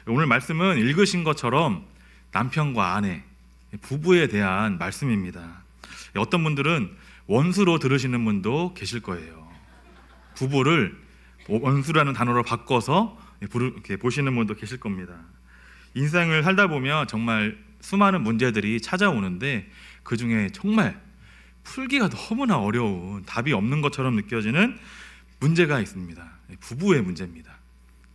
오늘 말씀은 읽으신 것처럼 남편과 아내, 부부에 대한 말씀입니다. 어떤 분들은 원수로 들으시는 분도 계실 거예요. 부부를 원수라는 단어로 바꿔서 이렇게 보시는 분도 계실 겁니다. 인생을 살다 보면 정말 수많은 문제들이 찾아오는데 그 중에 정말 풀기가 너무나 어려운, 답이 없는 것처럼 느껴지는 문제가 있습니다. 부부의 문제입니다.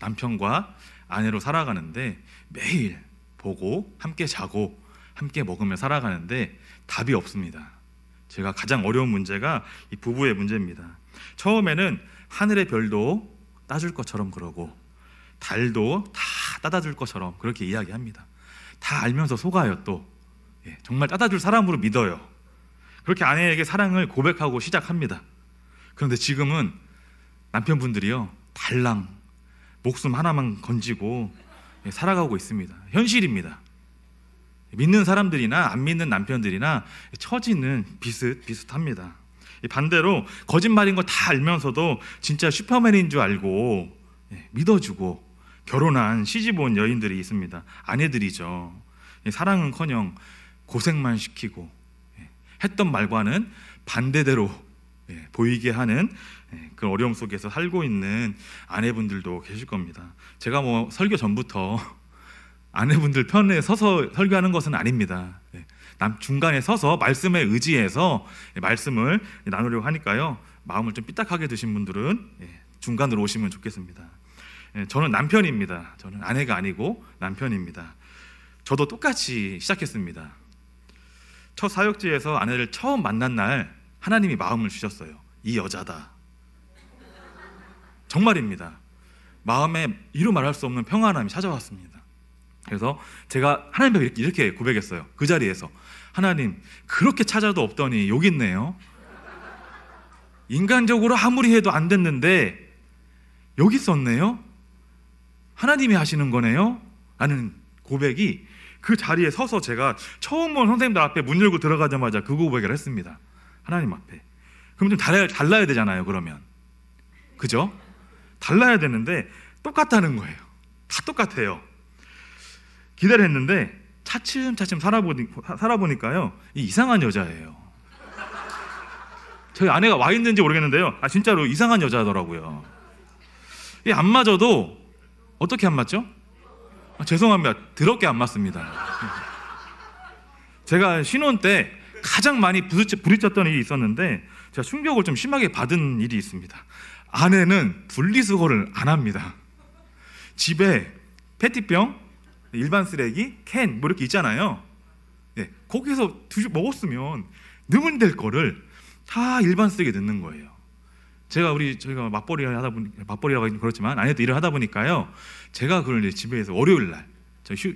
남편과 아내로 살아가는데 매일 보고 함께 자고 함께 먹으며 살아가는데 답이 없습니다. 제가 가장 어려운 문제가 이 부부의 문제입니다. 처음에는 하늘의 별도 따줄 것처럼 그러고 달도 다 따다 줄 것처럼 그렇게 이야기합니다. 다 알면서 속아요. 또 정말 따다 줄 사람으로 믿어요. 그렇게 아내에게 사랑을 고백하고 시작합니다. 그런데 지금은 남편분들이요, 달랑 목숨 하나만 건지고 살아가고 있습니다. 현실입니다. 믿는 사람들이나 안 믿는 남편들이나 처지는 비슷합니다. 반대로 거짓말인 거 다 알면서도 진짜 슈퍼맨인 줄 알고 믿어주고 결혼한 시집 온 여인들이 있습니다. 아내들이죠. 사랑은커녕 고생만 시키고 했던 말과는 반대대로 보이게 하는 그 어려움 속에서 살고 있는 아내분들도 계실 겁니다. 제가 설교 전부터 아내분들 편에 서서 설교하는 것은 아닙니다. 중간에 서서 말씀에 의지해서 말씀을 나누려고 하니까요, 마음을 좀 삐딱하게 드신 분들은 중간으로 오시면 좋겠습니다. 저는 남편입니다. 저는 아내가 아니고 남편입니다. 저도 똑같이 시작했습니다. 첫 사역지에서 아내를 처음 만난 날 하나님이 마음을 주셨어요. 이 여자다. 정말입니다. 마음에 이루 말할 수 없는 평안함이 찾아왔습니다. 그래서 제가 하나님께 이렇게 고백했어요. 그 자리에서, 하나님, 그렇게 찾아도 없더니 여기 있네요. 인간적으로 아무리 해도 안 됐는데 여기 있었네요. 하나님이 하시는 거네요 라는 고백이, 그 자리에 서서 제가 처음 본 선생님들 앞에 문 열고 들어가자마자 그 고백을 했습니다. 하나님 앞에. 그럼 좀 달라야 되잖아요. 그러면 그죠? 달라야 되는데 똑같다는 거예요. 다 똑같아요. 기다려 했는데 차츰차츰 살아보니까요, 이상한 여자예요. 저희 아내가 와 있는지 모르겠는데요, 진짜로 이상한 여자더라고요. 안 맞아도 어떻게 안 맞죠? 죄송합니다. 더럽게 안 맞습니다. 제가 신혼 때 가장 많이 부딪혔던 일이 있었는데 제가 충격을 좀 심하게 받은 일이 있습니다. 아내는 분리수거를 안 합니다. 집에 페트병, 일반 쓰레기, 캔 뭐 이렇게 있잖아요. 거기서 먹었으면 넣으면 될 거를 다 일반 쓰레기에 넣는 거예요. 저희가 맞벌이를 하다 보니까, 맞벌이라고 하긴 그렇지만 아내도 일을 하다 보니까요, 제가 그걸 이제 집에서 월요일 날,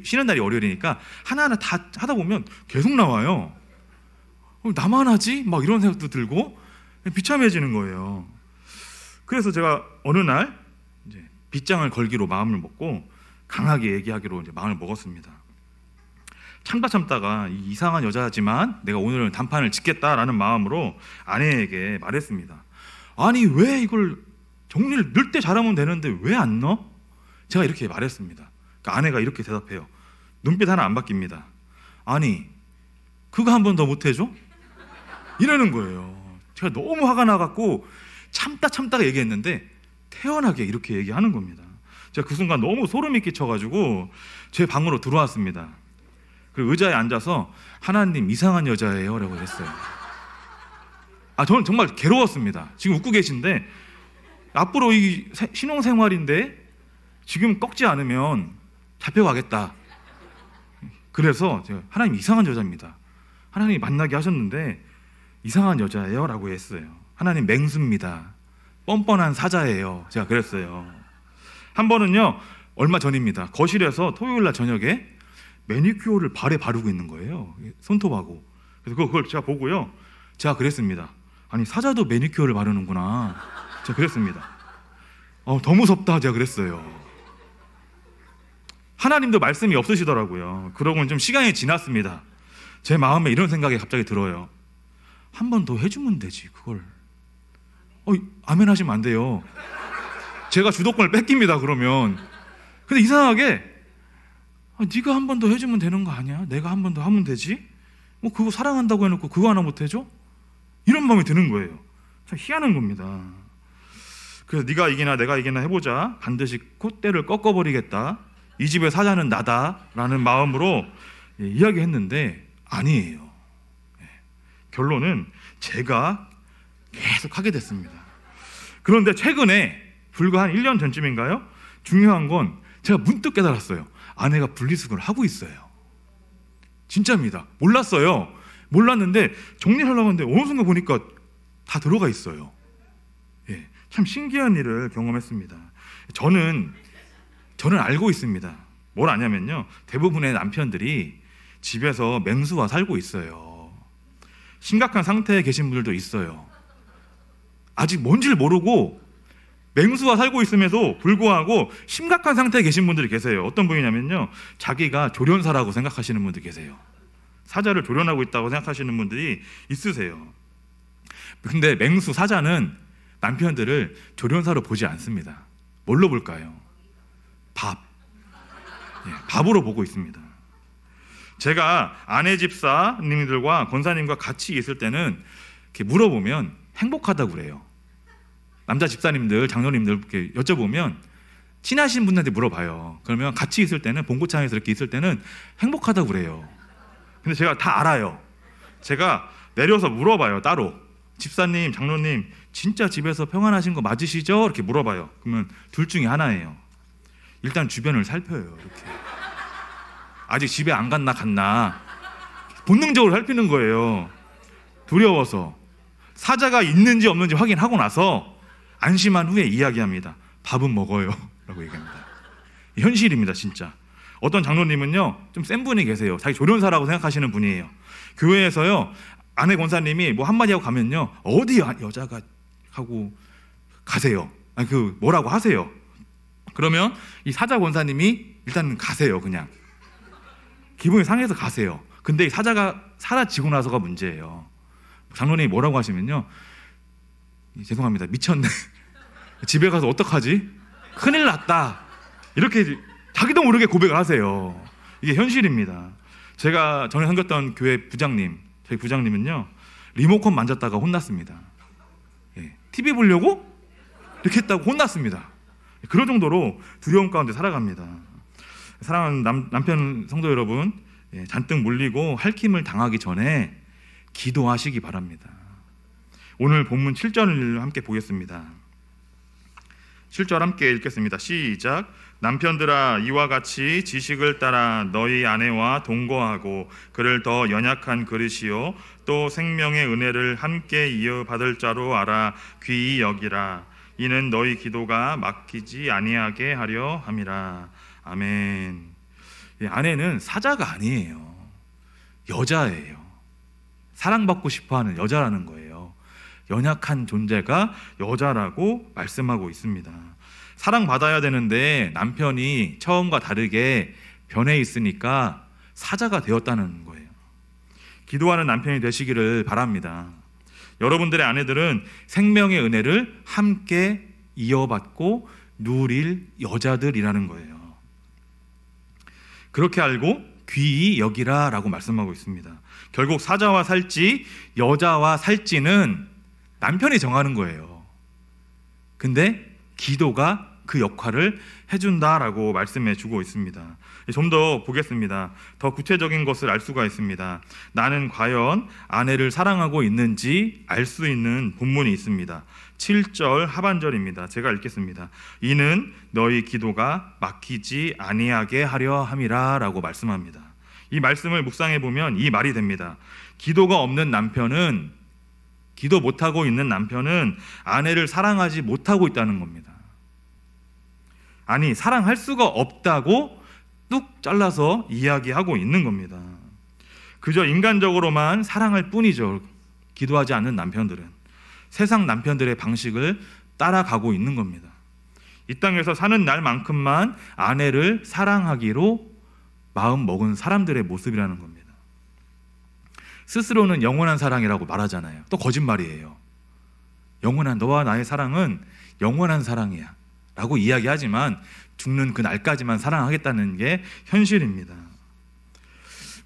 쉬는 날이 월요일이니까 하나하나 다 하다 보면 계속 나와요. 나만 하지? 막 이런 생각도 들고 비참해지는 거예요. 그래서 제가 어느 날 이제 빗장을 걸기로 마음을 먹고 강하게 얘기하기로 이제 마음을 먹었습니다. 참다가 이상한 여자지만 내가 오늘은 단판을 짓겠다라는 마음으로 아내에게 말했습니다. 아니, 왜 이걸 정리를 넣을 때 잘하면 되는데 왜 안 넣어? 제가 이렇게 말했습니다. 그러니까 아내가 이렇게 대답해요. 눈빛 하나 안 바뀝니다. 아니, 그거 한 번 더 못 해줘? 이러는 거예요. 제가 너무 화가 나갖고 참다가 얘기했는데 태연하게 이렇게 얘기하는 겁니다. 제가 그 순간 너무 소름이 끼쳐가지고 제 방으로 들어왔습니다. 그리고 의자에 앉아서 하나님, 이상한 여자예요 라고 했어요. 저는 정말 괴로웠습니다. 지금 웃고 계신데 앞으로 이 신혼생활인데 지금 꺾지 않으면 잡혀가겠다. 그래서 제가 하나님, 이상한 여자입니다. 하나님이 만나게 하셨는데 이상한 여자예요 라고 했어요. 하나님, 맹수입니다. 뻔뻔한 사자예요. 제가 그랬어요. 한 번은요, 얼마 전입니다. 거실에서 토요일날 저녁에 매니큐어를 발에 바르고 있는 거예요. 손톱하고. 그래서 그걸 제가 보고요, 제가 그랬습니다. 아니, 사자도 매니큐어를 바르는구나. 제가 그랬습니다. 더 무섭다. 제가 그랬어요. 하나님도 말씀이 없으시더라고요. 그러고는 좀 시간이 지났습니다. 제 마음에 이런 생각이 갑자기 들어요. 한 번 더 해주면 되지, 그걸. 아멘 하시면 안 돼요. 제가 주도권을 뺏깁니다, 그러면. 근데 이상하게 네가 한 번 더 해주면 되는 거 아니야? 내가 한 번 더 하면 되지? 뭐 그거 사랑한다고 해놓고 그거 하나 못 해줘? 이런 마음이 드는 거예요. 참 희한한 겁니다. 그래서 네가 이기나 내가 이기나 해보자. 반드시 콧대를 꺾어버리겠다. 이 집의 사자는 나다라는 마음으로 이야기했는데 아니에요. 결론은 제가 계속 하게 됐습니다. 그런데 최근에 불과 한 1년 전쯤인가요? 중요한 건 제가 문득 깨달았어요. 아내가 분리수거를 하고 있어요. 진짜입니다. 몰랐어요. 몰랐는데 정리를 하려고 하는데 어느 순간 보니까 다 들어가 있어요. 참 신기한 일을 경험했습니다. 저는 알고 있습니다. 뭘 아냐면요, 대부분의 남편들이 집에서 맹수와 살고 있어요. 심각한 상태에 계신 분들도 있어요. 아직 뭔지를 모르고 맹수와 살고 있음에도 불구하고 심각한 상태에 계신 분들이 계세요. 어떤 분이냐면요, 자기가 조련사라고 생각하시는 분들 계세요. 사자를 조련하고 있다고 생각하시는 분들이 있으세요. 근데 맹수 사자는 남편들을 조련사로 보지 않습니다. 뭘로 볼까요? 밥으로 보고 있습니다. 제가 아내 집사님들과 권사님과 같이 있을 때는 이렇게 물어보면 행복하다고 그래요. 남자 집사님들, 장로님들 이렇게 여쭤보면 친하신 분한테 물어봐요. 그러면 같이 있을 때는, 봉고창에서 이렇게 있을 때는 행복하다고 그래요. 근데 제가 다 알아요. 제가 내려서 물어봐요, 따로. 집사님, 장로님, 진짜 집에서 평안하신 거 맞으시죠? 이렇게 물어봐요. 그러면 둘 중에 하나예요. 일단 주변을 살펴요. 이렇게 아직 집에 안 갔나 본능적으로 살피는 거예요. 두려워서. 사자가 있는지 없는지 확인하고 나서 안심한 후에 이야기합니다. 밥은 먹어요 라고 얘기합니다. 현실입니다. 진짜. 어떤 장로님은요, 좀 센 분이 계세요. 자기 조련사라고 생각하시는 분이에요. 교회에서요, 아내 권사님이 뭐 한마디 하고 가면요, 어디 여자가 하고 가세요. 뭐라고 하세요. 그러면 이 사자 권사님이 일단 가세요. 그냥 기분이 상해서 가세요. 근데 이 사자가 사라지고 나서가 문제예요. 장로님이 뭐라고 하시면요, 죄송합니다, 미쳤네, 집에 가서 어떡하지? 큰일 났다, 이렇게 자기도 모르게 고백을 하세요. 이게 현실입니다. 제가 전에 섬겼던 교회 부장님, 저희 부장님은요, 리모컨 만졌다가 혼났습니다. TV 보려고 이렇게 했다고 혼났습니다. 그런 정도로 두려움 가운데 살아갑니다. 사랑하는 남편 성도 여러분, 잔뜩 물리고 핥힘을 당하기 전에 기도하시기 바랍니다. 오늘 본문 7절을 함께 보겠습니다. 7절 함께 읽겠습니다. 시작. 남편들아, 이와 같이 지식을 따라 너희 아내와 동거하고 그를 더 연약한 그릇이요 또 생명의 은혜를 함께 이어받을 자로 알아 귀히 여기라. 이는 너희 기도가 막히지 아니하게 하려 함이라. 아멘. 아내는 사자가 아니에요. 여자예요. 사랑받고 싶어하는 여자라는 거예요. 연약한 존재가 여자라고 말씀하고 있습니다. 사랑받아야 되는데 남편이 처음과 다르게 변해 있으니까 사자가 되었다는 거예요. 기도하는 남편이 되시기를 바랍니다. 여러분들의 아내들은 생명의 은혜를 함께 이어받고 누릴 여자들이라는 거예요. 그렇게 알고 귀히 여기라 라고 말씀하고 있습니다. 결국 사자와 살지, 여자와 살지는 남편이 정하는 거예요. 근데 기도가 그 역할을 해준다라고 말씀해 주고 있습니다. 좀 더 보겠습니다. 더 구체적인 것을 알 수가 있습니다. 나는 과연 아내를 사랑하고 있는지 알 수 있는 본문이 있습니다. 7절 하반절입니다. 제가 읽겠습니다. 이는 너희 기도가 막히지 아니하게 하려 함이라 라고 말씀합니다. 이 말씀을 묵상해 보면 이 말이 됩니다. 기도가 없는 남편은, 기도 못하고 있는 남편은 아내를 사랑하지 못하고 있다는 겁니다. 아니, 사랑할 수가 없다고 뚝 잘라서 이야기하고 있는 겁니다. 그저 인간적으로만 사랑할 뿐이죠. 기도하지 않는 남편들은 세상 남편들의 방식을 따라가고 있는 겁니다. 이 땅에서 사는 날만큼만 아내를 사랑하기로 마음 먹은 사람들의 모습이라는 겁니다. 스스로는 영원한 사랑이라고 말하잖아요. 또 거짓말이에요. 영원한, 너와 나의 사랑은 영원한 사랑이야 라고 이야기하지만 죽는 그 날까지만 사랑하겠다는 게 현실입니다.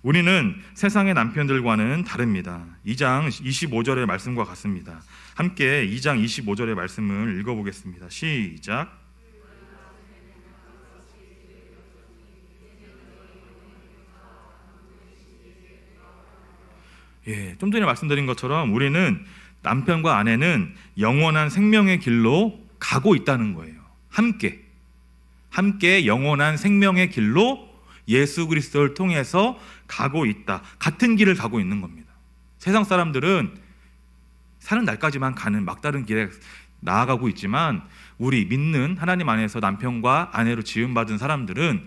우리는 세상의 남편들과는 다릅니다. 2장 25절의 말씀과 같습니다. 함께 2장 25절의 말씀을 읽어보겠습니다. 시작. 좀 전에 말씀드린 것처럼 우리는 남편과 아내는 영원한 생명의 길로 가고 있다는 거예요. 함께 영원한 생명의 길로 예수 그리스도를 통해서 가고 있다. 같은 길을 가고 있는 겁니다. 세상 사람들은 사는 날까지만 가는 막다른 길에 나아가고 있지만 우리 믿는 하나님 안에서 남편과 아내로 지음받은 사람들은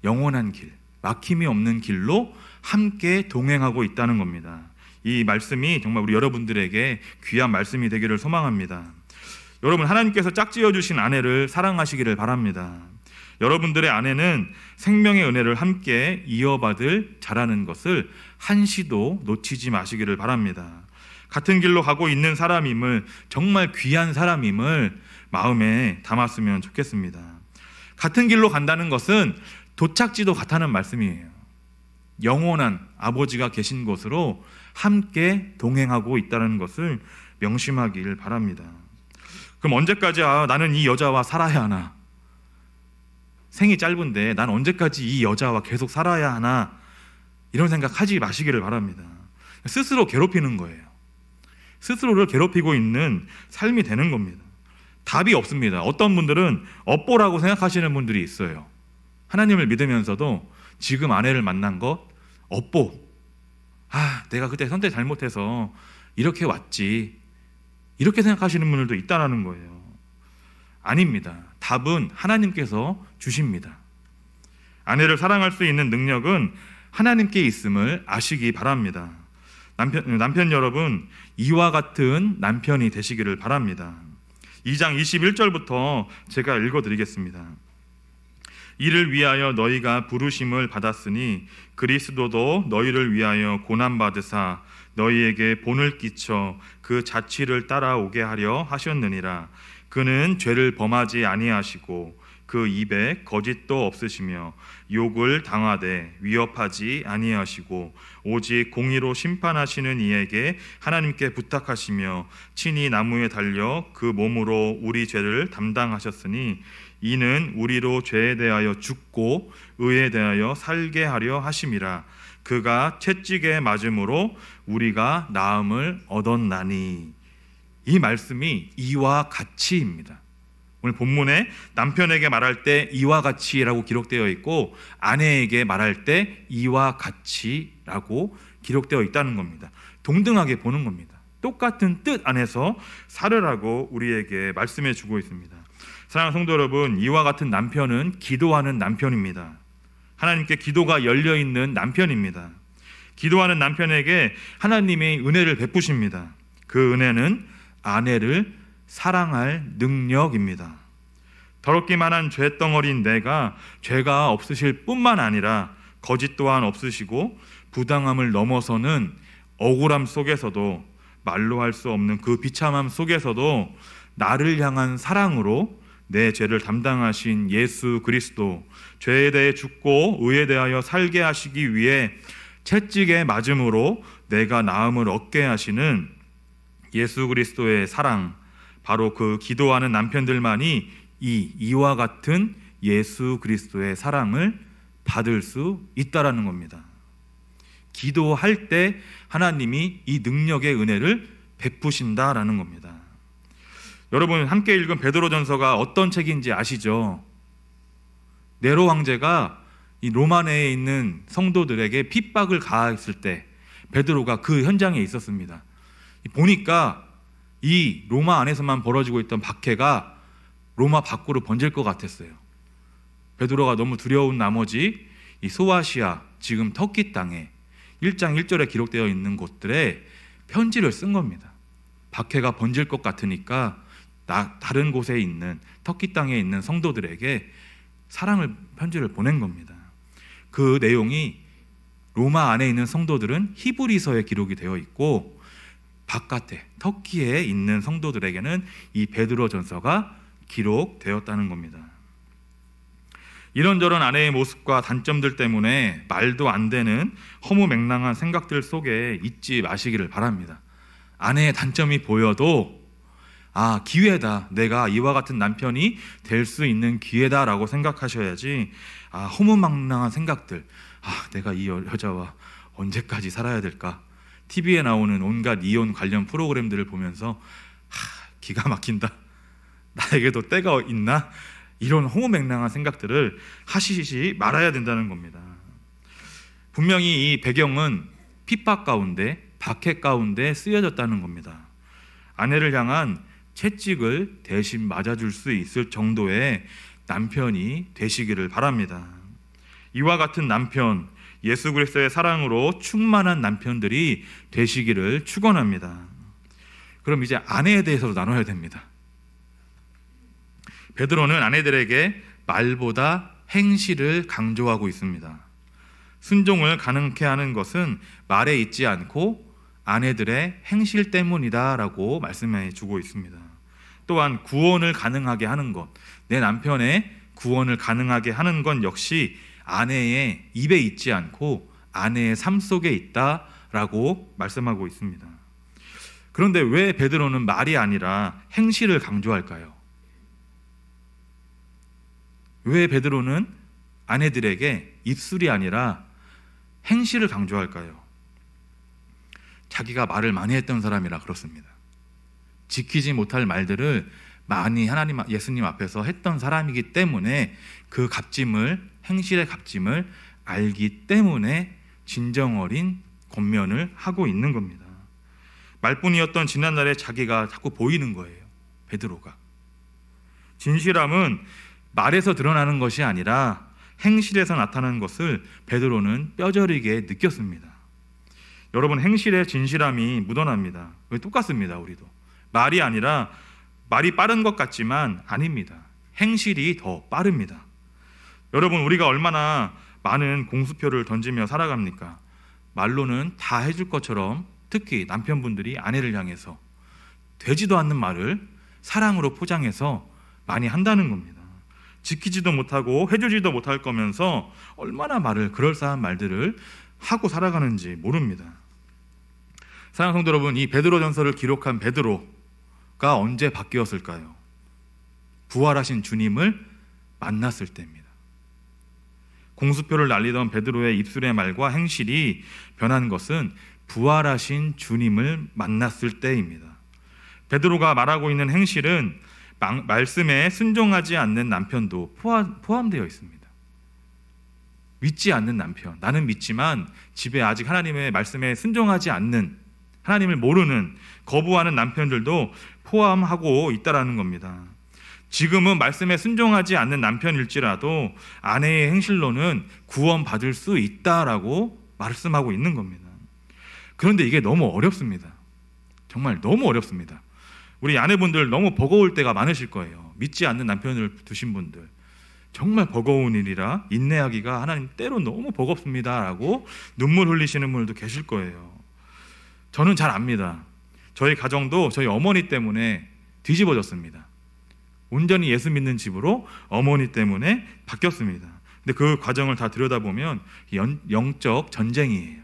영원한 길, 막힘이 없는 길로 함께 동행하고 있다는 겁니다. 이 말씀이 정말 우리 여러분들에게 귀한 말씀이 되기를 소망합니다. 여러분, 하나님께서 짝지어 주신 아내를 사랑하시기를 바랍니다. 여러분들의 아내는 생명의 은혜를 함께 이어받을 자라는 것을 한시도 놓치지 마시기를 바랍니다. 같은 길로 가고 있는 사람임을, 정말 귀한 사람임을 마음에 담았으면 좋겠습니다. 같은 길로 간다는 것은 도착지도 같다는 말씀이에요. 영원한 아버지가 계신 곳으로 함께 동행하고 있다는 것을 명심하길 바랍니다. 그럼 언제까지 나는 이 여자와 살아야 하나? 생이 짧은데 난 언제까지 이 여자와 계속 살아야 하나? 이런 생각하지 마시기를 바랍니다. 스스로 괴롭히는 거예요. 스스로를 괴롭히고 있는 삶이 되는 겁니다. 답이 없습니다. 어떤 분들은 업보라고 생각하시는 분들이 있어요. 하나님을 믿으면서도 지금 아내를 만난 것 업보. 내가 그때 선택 잘못해서 이렇게 왔지. 이렇게 생각하시는 분들도 있다는 거예요. 아닙니다. 답은 하나님께서 주십니다. 아내를 사랑할 수 있는 능력은 하나님께 있음을 아시기 바랍니다. 남편 여러분, 이와 같은 남편이 되시기를 바랍니다. 2장 21절부터 제가 읽어드리겠습니다. 이를 위하여 너희가 부르심을 받았으니 그리스도도 너희를 위하여 고난받으사 너희에게 본을 끼쳐 그 자취를 따라오게 하려 하셨느니라. 그는 죄를 범하지 아니하시고 그 입에 거짓도 없으시며 욕을 당하되 위협하지 아니하시고 오직 공의로 심판하시는 이에게 하나님께 부탁하시며 친히 나무에 달려 그 몸으로 우리 죄를 담당하셨으니 이는 우리로 죄에 대하여 죽고 의에 대하여 살게 하려 하심이라. 그가 채찍에 맞음으로 우리가 나음을 얻었나니. 이 말씀이 이와 같이입니다. 오늘 본문에 남편에게 말할 때 이와 같이라고 기록되어 있고 아내에게 말할 때 이와 같이라고 기록되어 있다는 겁니다. 동등하게 보는 겁니다. 똑같은 뜻 안에서 살으라고 우리에게 말씀해 주고 있습니다. 사랑하는 성도 여러분, 이와 같은 남편은 기도하는 남편입니다. 하나님께 기도가 열려있는 남편입니다. 기도하는 남편에게 하나님의 은혜를 베푸십니다. 그 은혜는 아내를 사랑할 능력입니다. 더럽기만 한 죄덩어리인 내가 죄가 없으실 뿐만 아니라 거짓 또한 없으시고 부당함을 넘어서는 억울함 속에서도 말로 할 수 없는 그 비참함 속에서도 나를 향한 사랑으로 내 죄를 담당하신 예수 그리스도, 죄에 대해 죽고 의에 대하여 살게 하시기 위해 채찍에 맞음으로 내가 나음을 얻게 하시는 예수 그리스도의 사랑, 바로 그 기도하는 남편들만이 이와 같은 예수 그리스도의 사랑을 받을 수 있다라는 겁니다. 기도할 때 하나님이 이 능력의 은혜를 베푸신다라는 겁니다. 여러분, 함께 읽은 베드로전서가 어떤 책인지 아시죠? 네로 황제가 이 로마 내에 있는 성도들에게 핍박을 가했을 때 베드로가 그 현장에 있었습니다. 보니까 이 로마 안에서만 벌어지고 있던 박해가 로마 밖으로 번질 것 같았어요. 베드로가 너무 두려운 나머지 이 소아시아, 지금 터키 땅에 1장 1절에 기록되어 있는 곳들에 편지를 쓴 겁니다. 박해가 번질 것 같으니까 다른 곳에 있는 터키 땅에 있는 성도들에게 사랑을 편지를 보낸 겁니다. 그 내용이 로마 안에 있는 성도들은 히브리서에 기록이 되어 있고 바깥에 터키에 있는 성도들에게는 이 베드로전서가 기록되었다는 겁니다. 이런저런 아내의 모습과 단점들 때문에 말도 안 되는 허무맹랑한 생각들 속에 있지 마시기를 바랍니다. 아내의 단점이 보여도 기회다, 내가 이와 같은 남편이 될 수 있는 기회다라고 생각하셔야지, 허무맹랑한 생각들, 내가 이 여자와 언제까지 살아야 될까, TV에 나오는 온갖 이혼 관련 프로그램들을 보면서 기가 막힌다, 나에게도 때가 있나, 이런 허무맹랑한 생각들을 하시지 말아야 된다는 겁니다. 분명히 이 배경은 핍박 가운데, 박해 가운데 쓰여졌다는 겁니다. 아내를 향한 채찍을 대신 맞아줄 수 있을 정도의 남편이 되시기를 바랍니다. 이와 같은 남편, 예수 그리스도의 사랑으로 충만한 남편들이 되시기를 축원합니다. 그럼 이제 아내에 대해서도 나눠야 됩니다. 베드로는 아내들에게 말보다 행실을 강조하고 있습니다. 순종을 가능케 하는 것은 말에 있지 않고 아내들의 행실 때문이다라고 말씀해 주고 있습니다. 또한 구원을 가능하게 하는 것, 내 남편의 구원을 가능하게 하는 건 역시 아내의 입에 있지 않고 아내의 삶 속에 있다라고 말씀하고 있습니다. 그런데 왜 베드로는 말이 아니라 행실을 강조할까요? 왜 베드로는 아내들에게 입술이 아니라 행실을 강조할까요? 자기가 말을 많이 했던 사람이라 그렇습니다. 지키지 못할 말들을 많이 예수님 앞에서 했던 사람이기 때문에 그 값짐을, 행실의 값짐을 알기 때문에 진정 어린 권면을 하고 있는 겁니다. 말뿐이었던 지난날에 자기가 자꾸 보이는 거예요, 베드로가. 진실함은 말에서 드러나는 것이 아니라 행실에서 나타나는 것을 베드로는 뼈저리게 느꼈습니다. 여러분, 행실에 진실함이 묻어납니다. 똑같습니다. 우리도 말이 아니라, 말이 빠른 것 같지만 아닙니다. 행실이 더 빠릅니다. 여러분, 우리가 얼마나 많은 공수표를 던지며 살아갑니까? 말로는 다 해줄 것처럼, 특히 남편분들이 아내를 향해서 되지도 않는 말을 사랑으로 포장해서 많이 한다는 겁니다. 지키지도 못하고 해주지도 못할 거면서 얼마나 그럴싸한 말들을 하고 살아가는지 모릅니다. 사랑하는 성도 여러분, 이 베드로전서를 기록한 베드로가 언제 바뀌었을까요? 부활하신 주님을 만났을 때입니다. 공수표를 날리던 베드로의 입술의 말과 행실이 변한 것은 부활하신 주님을 만났을 때입니다. 베드로가 말하고 있는 행실은 말씀에 순종하지 않는 남편도 포함되어 있습니다. 믿지 않는 남편, 나는 믿지만 집에 아직 하나님의 말씀에 순종하지 않는, 하나님을 모르는, 거부하는 남편들도 포함하고 있다라는 겁니다. 지금은 말씀에 순종하지 않는 남편일지라도 아내의 행실로는 구원받을 수 있다라고 말씀하고 있는 겁니다. 그런데 이게 너무 어렵습니다. 정말 너무 어렵습니다. 우리 아내분들 너무 버거울 때가 많으실 거예요. 믿지 않는 남편을 두신 분들, 정말 버거운 일이라 인내하기가 하나님 때로 너무 버겁습니다 라고 눈물 흘리시는 분들도 계실 거예요. 저는 잘 압니다. 저희 가정도 저희 어머니 때문에 뒤집어졌습니다. 온전히 예수 믿는 집으로 어머니 때문에 바뀌었습니다. 근데 그 과정을 다 들여다보면 영적 전쟁이에요.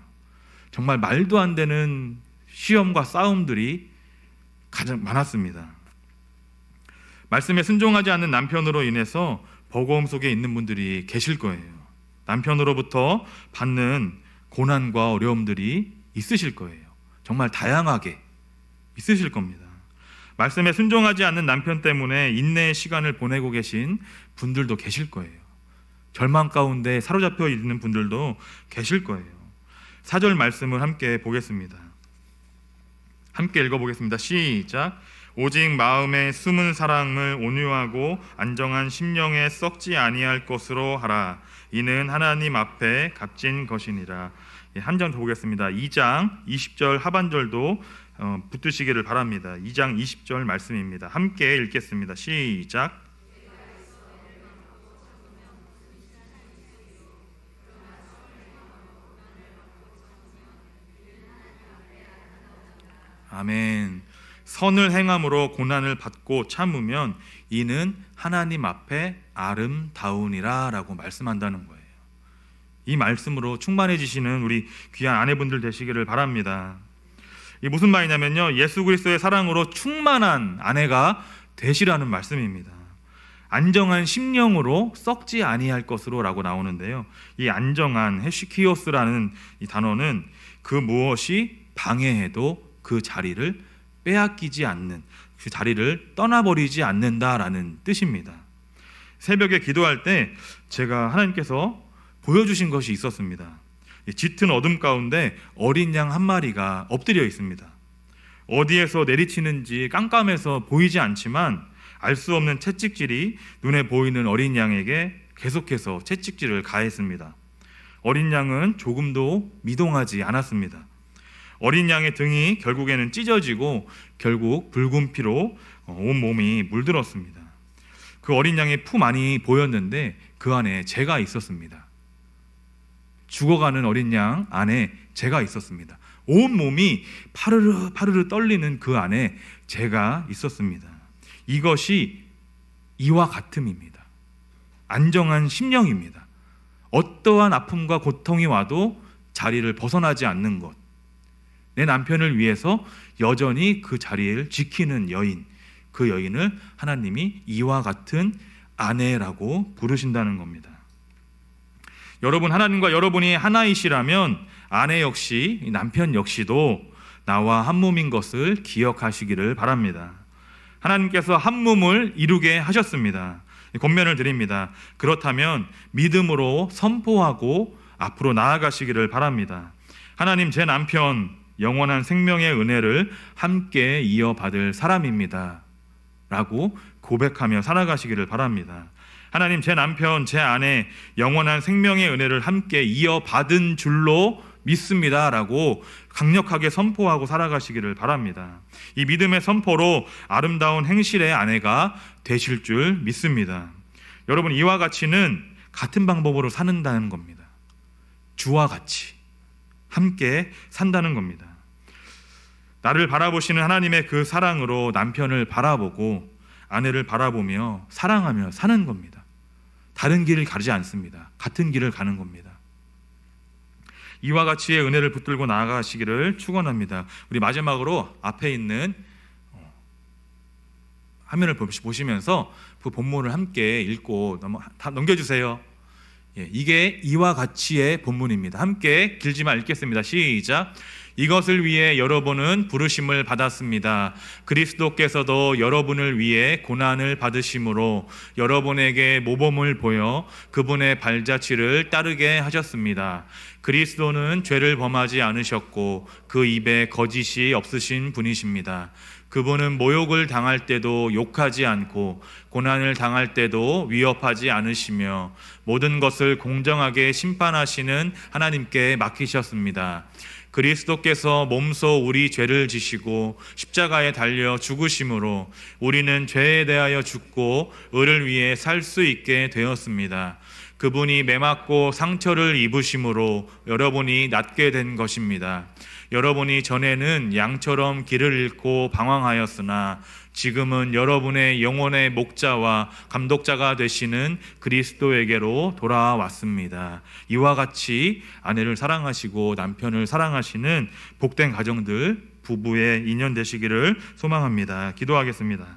정말 말도 안 되는 시험과 싸움들이 가장 많았습니다. 말씀에 순종하지 않는 남편으로 인해서 버거움 속에 있는 분들이 계실 거예요. 남편으로부터 받는 고난과 어려움들이 있으실 거예요. 정말 다양하게 있으실 겁니다. 말씀에 순종하지 않는 남편 때문에 인내의 시간을 보내고 계신 분들도 계실 거예요. 절망 가운데 사로잡혀 있는 분들도 계실 거예요. 4절 말씀을 함께 보겠습니다. 함께 읽어보겠습니다. 시작. 오직 마음의 숨은 사랑을 온유하고 안정한 심령에 썩지 아니할 것으로 하라. 이는 하나님 앞에 값진 것이니라. 한 장 더 보겠습니다. 2장 20절 하반절도 붙드시기를 바랍니다. 2장 20절 말씀입니다. 함께 읽겠습니다. 시작. 아멘. 선을 행함으로 고난을 받고 참으면 이는 하나님 앞에 아름다우니라 라고 말씀한다는 거예요. 이 말씀으로 충만해지시는 우리 귀한 아내분들 되시기를 바랍니다. 이게 무슨 말이냐면요, 예수 그리스도의 사랑으로 충만한 아내가 되시라는 말씀입니다. 안정한 심령으로 썩지 아니할 것으로 라고 나오는데요, 이 안정한 헤시키오스라는 이 단어는 그 무엇이 방해해도 그 자리를 빼앗기지 않는, 그 자리를 떠나버리지 않는다라는 뜻입니다. 새벽에 기도할 때 제가 하나님께서 보여주신 것이 있었습니다. 짙은 어둠 가운데 어린 양 한 마리가 엎드려 있습니다. 어디에서 내리치는지 깜깜해서 보이지 않지만 알 수 없는 채찍질이 눈에 보이는 어린 양에게 계속해서 채찍질을 가했습니다. 어린 양은 조금도 미동하지 않았습니다. 어린 양의 등이 결국에는 찢어지고 결국 붉은 피로 온 몸이 물들었습니다. 그 어린 양의 품 안이 보였는데 그 안에 재가 있었습니다. 죽어가는 어린 양 안에 재가 있었습니다. 온 몸이 파르르 파르르 떨리는 그 안에 재가 있었습니다. 이것이 이와 같음입니다. 안정한 심령입니다. 어떠한 아픔과 고통이 와도 자리를 벗어나지 않는 것, 내 남편을 위해서 여전히 그 자리를 지키는 여인, 그 여인을 하나님이 이와 같은 아내라고 부르신다는 겁니다. 여러분, 하나님과 여러분이 하나이시라면 아내 역시, 남편 역시도 나와 한 몸인 것을 기억하시기를 바랍니다. 하나님께서 한 몸을 이루게 하셨습니다. 권면을 드립니다. 그렇다면 믿음으로 선포하고 앞으로 나아가시기를 바랍니다. 하나님, 제 남편 영원한 생명의 은혜를 함께 이어받을 사람입니다 라고 고백하며 살아가시기를 바랍니다. 하나님, 제 남편, 제 아내 영원한 생명의 은혜를 함께 이어받은 줄로 믿습니다 라고 강력하게 선포하고 살아가시기를 바랍니다. 이 믿음의 선포로 아름다운 행실의 아내가 되실 줄 믿습니다. 여러분, 이와 같이는 같은 방법으로 사는다는 겁니다. 주와 같이 함께 산다는 겁니다. 나를 바라보시는 하나님의 그 사랑으로 남편을 바라보고 아내를 바라보며 사랑하며 사는 겁니다. 다른 길을 가지 않습니다. 같은 길을 가는 겁니다. 이와 같이의 은혜를 붙들고 나아가시기를 축원합니다. 우리 마지막으로 앞에 있는 화면을 보시면서 그 본문을 함께 읽고 다 넘겨주세요. 이게 이와 같이의 본문입니다. 함께 길지만 읽겠습니다. 시작. 이것을 위해 여러분은 부르심을 받았습니다. 그리스도께서도 여러분을 위해 고난을 받으심으로 여러분에게 모범을 보여 그분의 발자취를 따르게 하셨습니다. 그리스도는 죄를 범하지 않으셨고 그 입에 거짓이 없으신 분이십니다. 그분은 모욕을 당할 때도 욕하지 않고 고난을 당할 때도 위협하지 않으시며 모든 것을 공정하게 심판하시는 하나님께 맡기셨습니다. 그리스도께서 몸소 우리 죄를 지시고 십자가에 달려 죽으심으로 우리는 죄에 대하여 죽고 의를 위해 살 수 있게 되었습니다. 그분이 매맞고 상처를 입으심으로 여러분이 낫게 된 것입니다. 여러분이 전에는 양처럼 길을 잃고 방황하였으나 지금은 여러분의 영혼의 목자와 감독자가 되시는 그리스도에게로 돌아왔습니다. 이와 같이 아내를 사랑하시고 남편을 사랑하시는 복된 가정들, 부부의 인연 되시기를 소망합니다. 기도하겠습니다.